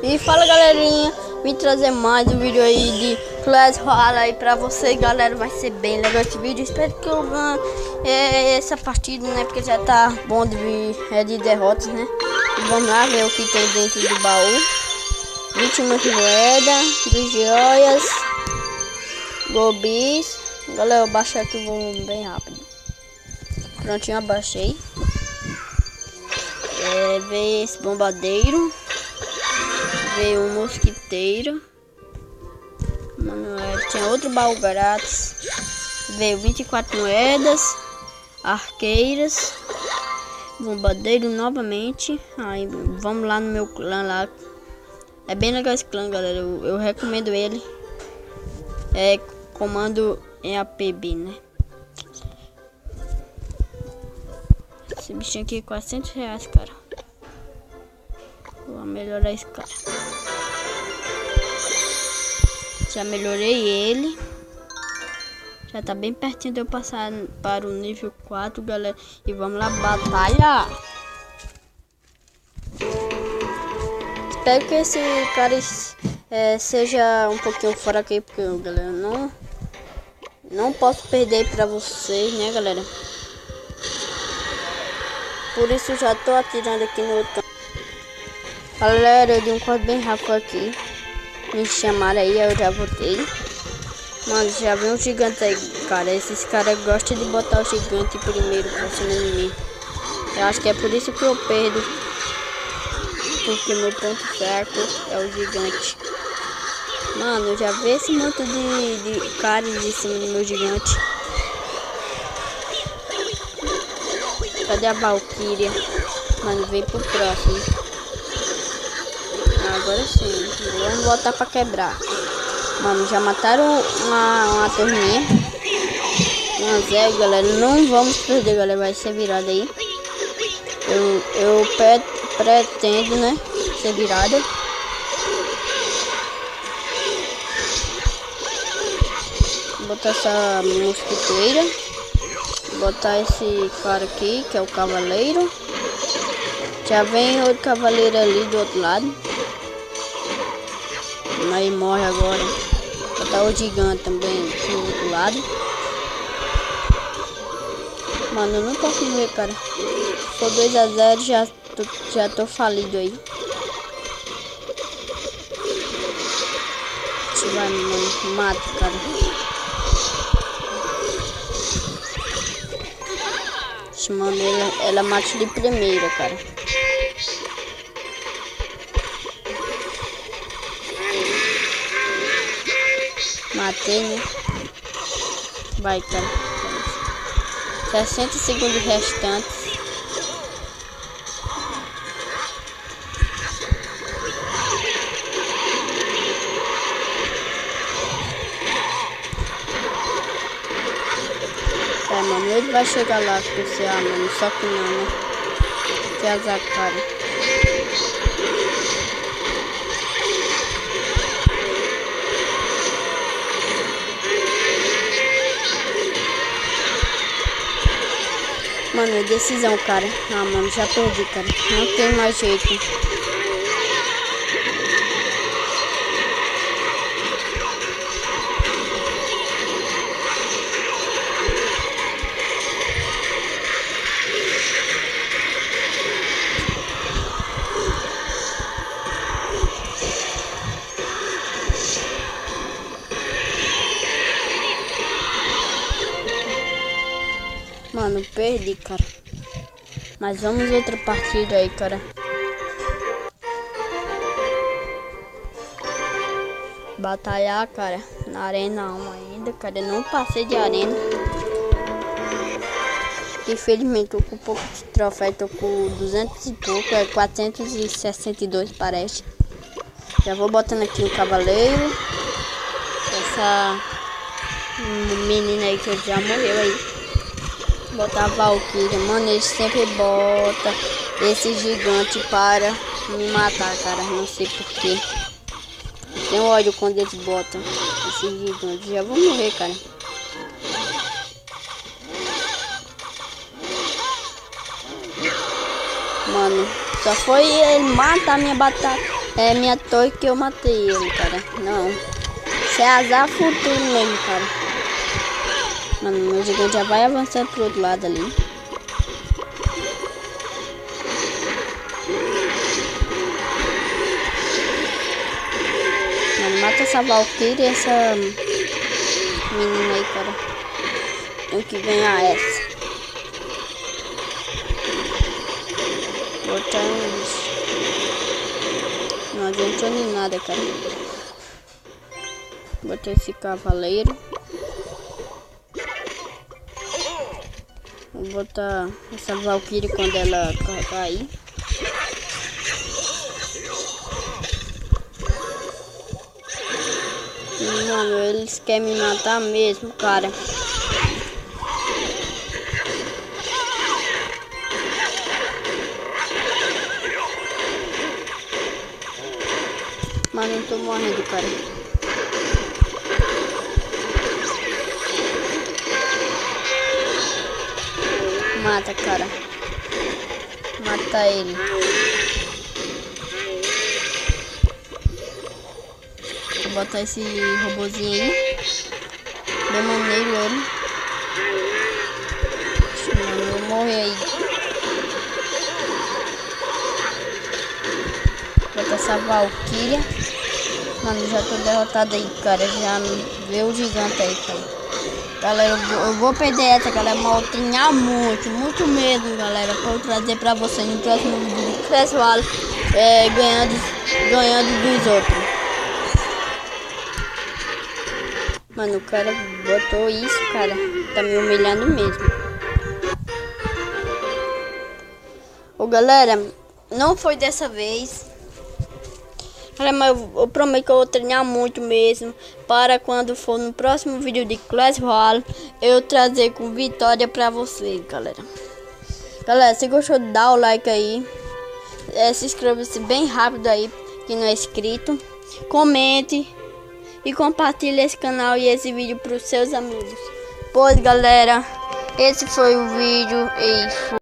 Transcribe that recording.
E fala galerinha, vim trazer mais um vídeo aí de Clash Royale aí pra vocês, galera. Vai ser bem legal esse vídeo. Espero que eu ganhe essa partida, né? Porque já tá bom de derrotas, né? E vamos lá ver o que tem dentro do baú. 20 moedas, 2 joias, gobis. Galera, eu baixei aqui o volume bem rápido. Prontinho, abaixei. Veio esse bombadeiro. Veio um mosquiteiro. Mano, tinha outro baú grátis. Veio 24 moedas. Arqueiras. Bombadeiro novamente. Aí vamos lá no meu clã lá. É bem legal esse clã, galera. Eu recomendo ele. É comando em APB, né? Esse bichinho aqui é 400 reais, cara. Vou melhorar esse cara. Já melhorei ele. Já tá bem pertinho de eu passar para o nível 4, galera. E vamos lá, batalha! Espero que esse cara seja um pouquinho fora aqui, porque, galera, não posso perder para vocês, né, galera? Por isso já tô atirando aqui no outro. Galera, eu dei um corte bem rápido aqui. Me chamaram aí, eu já voltei. Mano, já veio um gigante aí, cara. Esses caras gostam de botar o gigante primeiro pra cima de mim. Eu acho que é por isso que eu perdo. Porque meu ponto fraco é o gigante. Mano, já vi esse monte de caras em cima do meu gigante. Cadê a Valkyria? Mano, vem pro próximo. Agora sim, vamos voltar pra quebrar. Mano, já mataram uma torninha. 1-0, galera. Não vamos perder, galera. Vai ser virada aí. Eu pretendo, né? Ser virada. Vou botar essa mosquiteira. Vou botar esse cara aqui, que é o cavaleiro. Já vem outro cavaleiro ali do outro lado. Aí morre agora. Vou botar o gigante também do outro lado. Mano, eu não posso morrer, cara. Tô 2-0, já tô falido aí. Vai, mano, mata, cara. Mano, ela mata de primeira, cara. Matei, né? Vai, cara. 60 segundos restantes. Mano, ele vai chegar lá com esse mano. Só que não, né? Que azar, cara. Mano, é decisão, cara. Ah, mano, já perdi, cara. Não tem mais jeito. Mano, perdi, cara. Mas vamos outra partida aí, cara. Batalhar, cara. Na arena 1 ainda, cara. Eu não passei de arena. Infelizmente, tô com pouco de troféu. Tô com 200 e pouco. É 462, parece. Já vou botando aqui o cavaleiro. Essa menina aí que já morreu aí. Botar a Valkyria, mano, ele sempre bota esse gigante para me matar, cara, não sei porquê. Tenho ódio quando eles botam esse gigante, já vou morrer, cara. Mano, só foi ele matar minha batata. É minha torre que eu matei ele, cara. Não. Isso é azar futuro mesmo, cara. Mano, meu gigante já vai avançando pro outro lado ali. Mano, mata essa Valkyrie e essa menina aí, cara. Tenho que ganhar essa. Botar uns... Não adiantou nem nada, cara. Botar esse cavaleiro. Vou botar essa Valkyrie quando ela cair. Mano, eles querem me matar mesmo, cara. Mas não tô morrendo, cara. Mata, cara. Mata ele. Vou botar esse robozinho aí. Bem maneiro ele. Mano, eu vou morrer aí. Vou botar essa Valkyria. Mano, já tô derrotado aí, cara. Já vê o gigante aí, cara. Galera, eu vou perder essa, galera. Mas eu tenho muito medo, galera. Pra eu trazer pra vocês no próximo vídeo de Clash Royale. Ganhando dos outros. Mano, o cara botou isso, cara. Tá me humilhando mesmo. Ô, galera, não foi dessa vez. Galera, mas eu prometo que eu vou treinar muito mesmo. Para quando for no próximo vídeo de Clash Royale, eu trazer com vitória pra vocês, galera. Galera, se gostou, dá o like aí. Se inscreva-se bem rápido aí, que não é inscrito. Comente. E compartilhe esse canal e esse vídeo para os seus amigos. Pois, galera, esse foi o vídeo e